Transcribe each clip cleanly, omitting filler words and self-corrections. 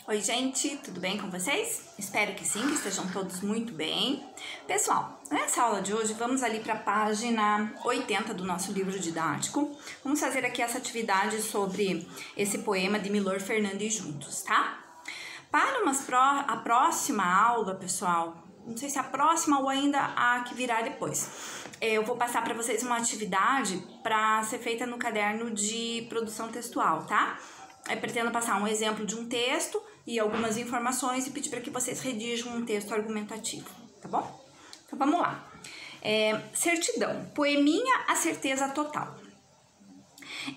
Oi gente, tudo bem com vocês? Espero que sim, que estejam todos muito bem. Pessoal, nessa aula de hoje vamos ali para a página 80 do nosso livro didático. Vamos fazer aqui essa atividade sobre esse poema de Milor Fernandes juntos, tá? Para a próxima aula, pessoal, não sei se a próxima ou ainda a que virá depois, eu vou passar para vocês uma atividade para ser feita no caderno de produção textual, tá? Eu pretendo passar um exemplo de um texto e algumas informações e pedir para que vocês redigam um texto argumentativo, tá bom? Então vamos lá. Certidão, poeminha a certeza total.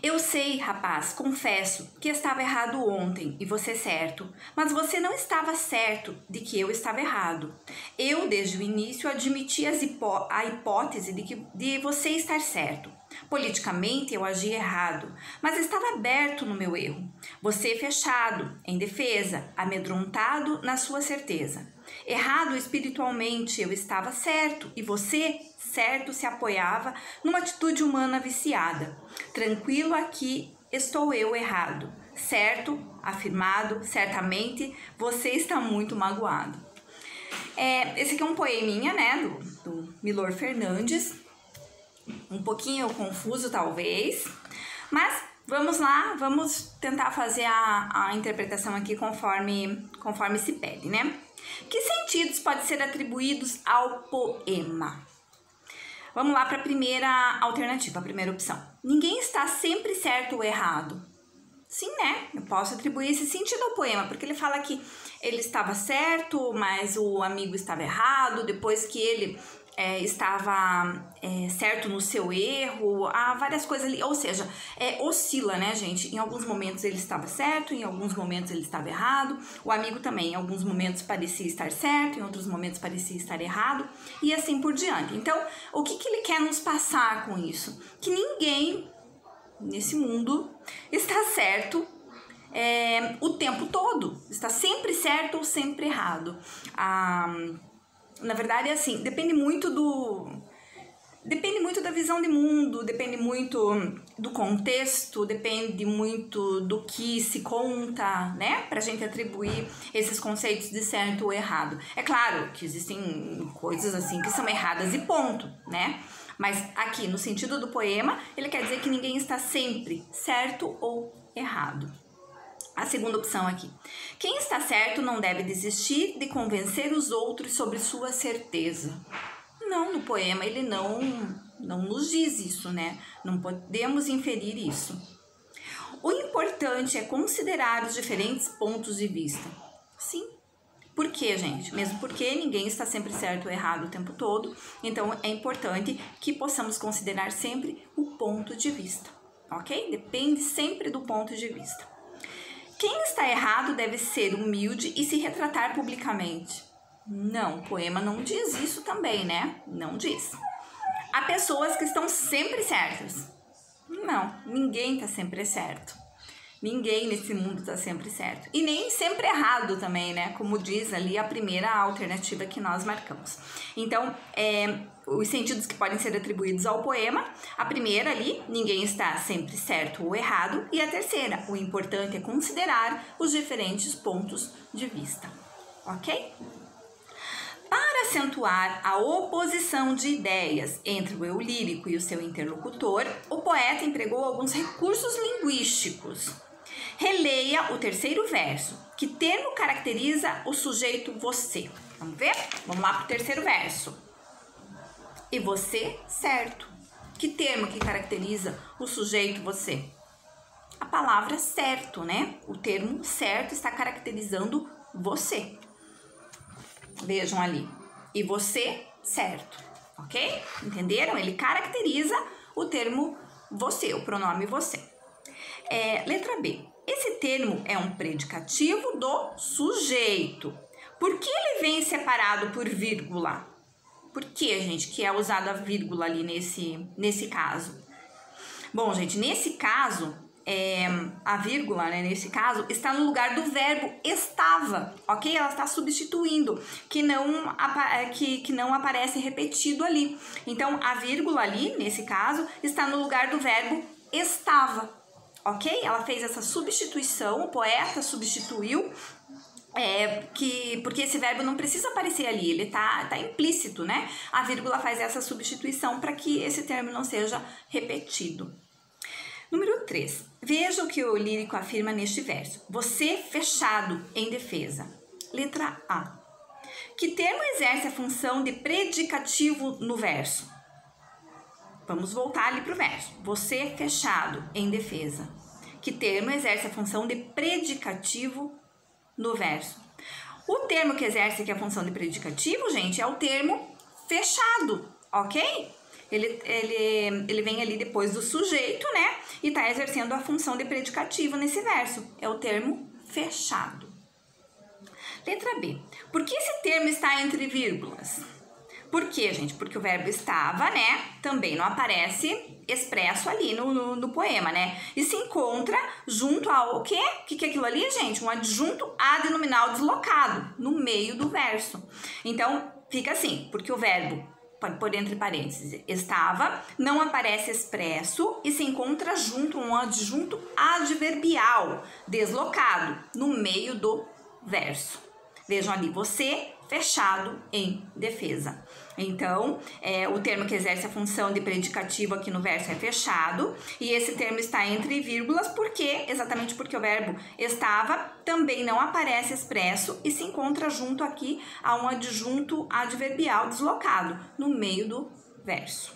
Eu sei, rapaz, confesso que estava errado ontem e você certo, mas você não estava certo de que eu estava errado. Eu, desde o início, admiti a hipótese de você estar certo. Politicamente, eu agi errado, mas estava aberto no meu erro. Você fechado, em defesa, amedrontado na sua certeza. Errado espiritualmente, eu estava certo e você, certo, se apoiava numa atitude humana viciada. Tranquilo, aqui estou eu errado. Certo, afirmado, certamente, você está muito magoado. Esse aqui é um poeminha, né, do Milor Fernandes. Um pouquinho confuso, talvez, mas vamos lá, vamos tentar fazer a interpretação aqui conforme se pede, né? Que sentidos podem ser atribuídos ao poema? Vamos lá para a primeira alternativa, a primeira opção. Ninguém está sempre certo ou errado. Sim, né? Eu posso atribuir esse sentido ao poema, porque ele fala que ele estava certo, mas o amigo estava errado, depois que ele estava certo no seu erro, há várias coisas ali, ou seja, oscila, né, gente? Em alguns momentos ele estava certo, em alguns momentos ele estava errado, o amigo também, em alguns momentos parecia estar certo, em outros momentos parecia estar errado, e assim por diante. Então, o que ele quer nos passar com isso? Que ninguém nesse mundo está certo o tempo todo, está sempre certo ou sempre errado. Na verdade, assim, depende muito da visão de mundo, depende muito do contexto, depende muito do que se conta, né? Pra gente atribuir esses conceitos de certo ou errado. É claro que existem coisas assim que são erradas e ponto, né? Mas aqui, no sentido do poema, ele quer dizer que ninguém está sempre certo ou errado. A segunda opção aqui. Quem está certo não deve desistir de convencer os outros sobre sua certeza. Não, no poema ele não nos diz isso, né? Não podemos inferir isso. O importante é considerar os diferentes pontos de vista. Sim. Por quê, gente? Mesmo porque ninguém está sempre certo ou errado o tempo todo. Então, é importante que possamos considerar sempre o ponto de vista, ok? Depende sempre do ponto de vista. Quem está errado deve ser humilde e se retratar publicamente. Não, o poema não diz isso também, né? Não diz. Há pessoas que estão sempre certas. Não, ninguém está sempre certo. Ninguém nesse mundo está sempre certo. E nem sempre errado também, né? Como diz ali a primeira alternativa que nós marcamos. Então, os sentidos que podem ser atribuídos ao poema. A primeira ali, ninguém está sempre certo ou errado. E a terceira, o importante é considerar os diferentes pontos de vista. Ok? Para acentuar a oposição de ideias entre o eu lírico e o seu interlocutor, o poeta empregou alguns recursos linguísticos. Releia o terceiro verso. Que termo caracteriza o sujeito você? Vamos ver? Vamos lá para o terceiro verso. E você, certo. Que termo que caracteriza o sujeito você? A palavra certo, né? O termo certo está caracterizando você. Vejam ali. E você, certo. Ok? Entenderam? Ele caracteriza o termo você, o pronome você. Letra B. Esse termo é um predicativo do sujeito. Por que ele vem separado por vírgula? Por que, gente, que é usada a vírgula ali nesse caso? Bom, gente, nesse caso, a vírgula, né, nesse caso, está no lugar do verbo estava, ok? Ela está substituindo, que não aparece repetido ali. Então, a vírgula ali, nesse caso, está no lugar do verbo estava. Ok? Ela fez essa substituição, o poeta substituiu porque esse verbo não precisa aparecer ali, ele tá implícito, né? A vírgula faz essa substituição para que esse termo não seja repetido. Número 3. Veja o que o lírico afirma neste verso. Você fechado em defesa. Letra A. Que termo exerce a função de predicativo no verso? Vamos voltar ali para o verso. Você fechado em defesa. Que termo exerce a função de predicativo no verso? O termo que exerce aqui a função de predicativo, gente, é o termo fechado, ok? Ele vem ali depois do sujeito, né? E está exercendo a função de predicativo nesse verso. É o termo fechado. Letra B. Por que esse termo está entre vírgulas? Por quê, gente? Porque o verbo estava, né? Também não aparece expresso ali no poema, né? E se encontra junto ao quê? O que é aquilo ali, gente? Um adjunto adnominal deslocado no meio do verso. Então, fica assim, porque o verbo, pode pôr entre parênteses, estava, não aparece expresso e se encontra junto a um adjunto adverbial deslocado no meio do verso. Vejam ali, você fechado em defesa. Então, o termo que exerce a função de predicativo aqui no verso é fechado, e esse termo está entre vírgulas exatamente porque o verbo estava também não aparece expresso e se encontra junto aqui a um adjunto adverbial deslocado no meio do verso.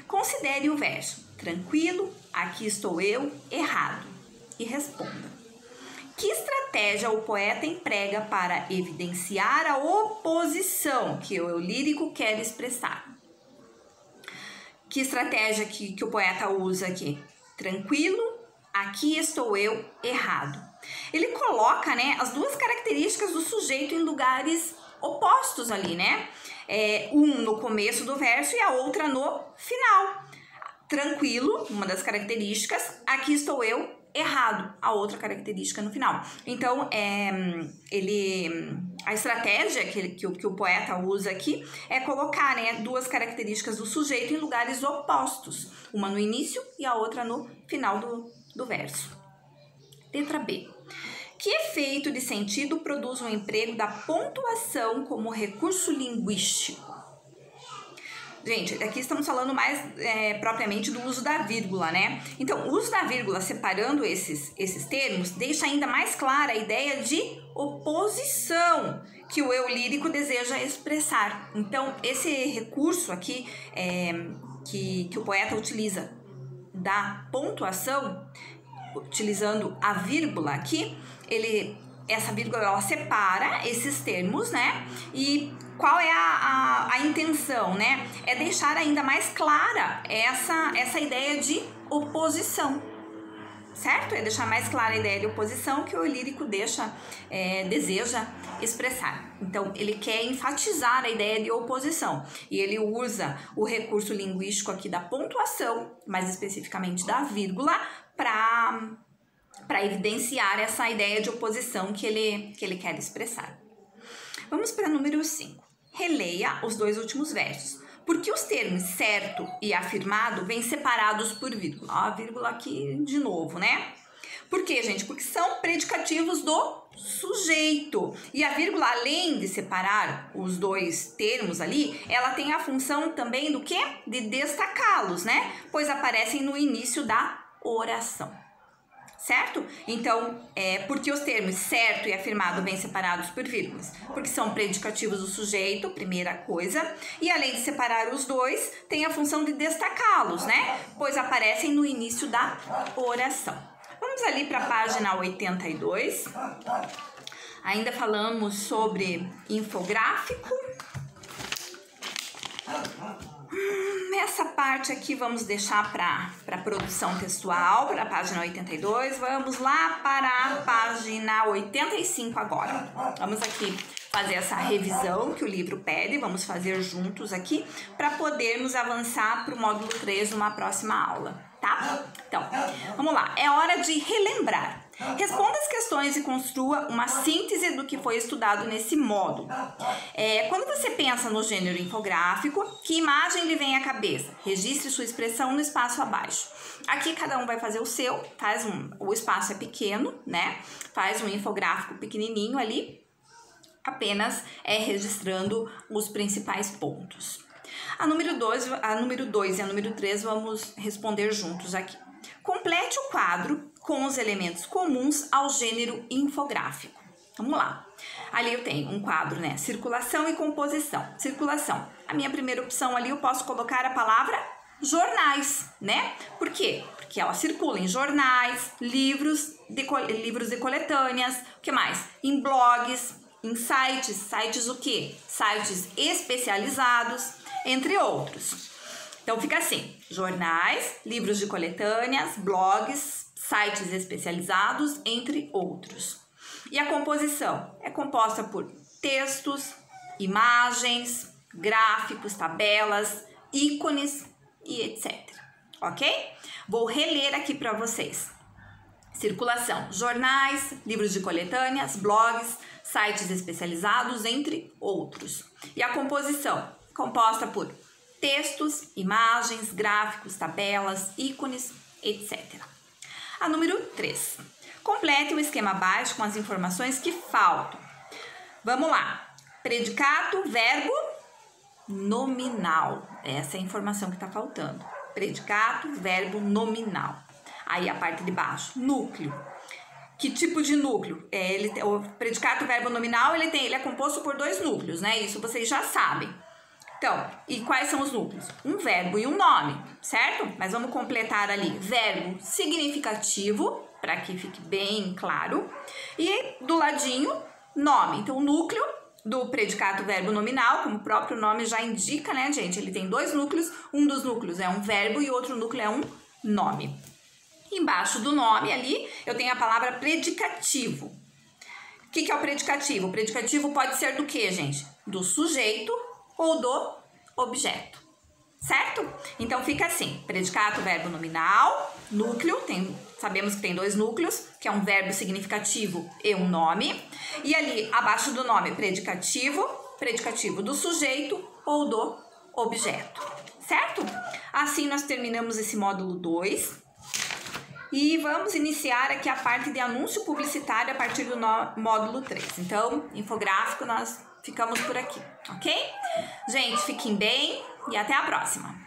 Considere o verso. Tranquilo, aqui estou eu, errado. E responda. Que estratégia o poeta emprega para evidenciar a oposição que o lírico quer expressar? Que estratégia que o poeta usa aqui? Tranquilo, aqui estou eu, errado. Ele coloca, né, as duas características do sujeito em lugares opostos ali, né? Um no começo do verso e a outra no final. Tranquilo, uma das características, aqui estou eu, errado, a outra característica no final. Então, a estratégia que o poeta usa aqui é colocar, né, duas características do sujeito em lugares opostos, uma no início e a outra no final do verso. Letra B. Que efeito de sentido produz o emprego da pontuação como recurso linguístico? Gente, aqui estamos falando mais propriamente do uso da vírgula, né? Então, o uso da vírgula separando esses termos deixa ainda mais clara a ideia de oposição que o eu lírico deseja expressar. Então, esse recurso aqui que o poeta utiliza da pontuação, utilizando a vírgula aqui, essa vírgula ela separa esses termos, né? E qual é a intenção, né? É deixar ainda mais clara essa ideia de oposição, certo? É deixar mais clara a ideia de oposição que o lírico deseja expressar. Então, ele quer enfatizar a ideia de oposição e ele usa o recurso linguístico aqui da pontuação, mais especificamente da vírgula, para evidenciar essa ideia de oposição que ele quer expressar. Vamos para número 5. Releia os dois últimos versos. Por que os termos certo e afirmado vêm separados por vírgula? Ó, a vírgula aqui de novo, né? Por quê, gente? Porque são predicativos do sujeito. E a vírgula, além de separar os dois termos ali, ela tem a função também do quê? De destacá-los, né? Pois aparecem no início da oração. Certo? Então, porque os termos certo e afirmado vêm separados por vírgulas? Porque são predicativos do sujeito, primeira coisa, e além de separar os dois, tem a função de destacá-los, né? Pois aparecem no início da oração. Vamos ali para a página 82. Ainda falamos sobre infográfico. Essa parte aqui vamos deixar para produção textual, para a página 82. Vamos lá para a página 85 agora. Vamos aqui fazer essa revisão que o livro pede, vamos fazer juntos aqui para podermos avançar para o módulo 3 numa próxima aula, tá? Então, vamos lá. É hora de relembrar. Responda as questões e construa uma síntese do que foi estudado nesse módulo. Quando você pensa no gênero infográfico, que imagem lhe vem à cabeça? Registre sua expressão no espaço abaixo. Aqui cada um vai fazer o seu, o espaço é pequeno, né? Faz um infográfico pequenininho ali apenas registrando os principais pontos. A número 2 e a número 3 vamos responder juntos aqui. Complete o quadro com os elementos comuns ao gênero infográfico. Vamos lá. Ali eu tenho um quadro, né? Circulação e composição. Circulação. A minha primeira opção ali eu posso colocar a palavra jornais, né? Por quê? Porque ela circula em jornais, livros de coletâneas, o que mais? Em blogs, em sites. Sites o quê? Sites especializados, entre outros. Então fica assim: jornais, livros de coletâneas, blogs, sites especializados, entre outros. E a composição é composta por textos, imagens, gráficos, tabelas, ícones e etc. Ok? Vou reler aqui para vocês. Circulação: jornais, livros de coletâneas, blogs, sites especializados, entre outros. E a composição, composta por textos, imagens, gráficos, tabelas, ícones, etc. A número 3. Complete o esquema abaixo com as informações que faltam. Vamos lá. Predicado, verbo, nominal. Essa é a informação que está faltando. Predicado, verbo, nominal. Aí a parte de baixo, núcleo. Que tipo de núcleo? O predicado, verbo, nominal, ele é composto por 2 núcleos, né? Isso vocês já sabem. Então, e quais são os núcleos? Um verbo e um nome, certo? Mas vamos completar ali. Verbo significativo, para que fique bem claro. E do ladinho, nome. Então, o núcleo do predicado verbo nominal, como o próprio nome já indica, né, gente? Ele tem 2 núcleos. Um dos núcleos é um verbo e outro núcleo é um nome. Embaixo do nome ali, eu tenho a palavra predicativo. O que é o predicativo? O predicativo pode ser do que, gente? Do sujeito ou do objeto, certo? Então fica assim: predicado, verbo nominal, núcleo, sabemos que tem 2 núcleos, que é um verbo significativo e um nome, e ali abaixo do nome predicativo do sujeito ou do objeto, certo? Assim nós terminamos esse módulo 2 e vamos iniciar aqui a parte de anúncio publicitário a partir do módulo 3. Então, infográfico, nós ficamos por aqui, ok? Gente, fiquem bem e até a próxima!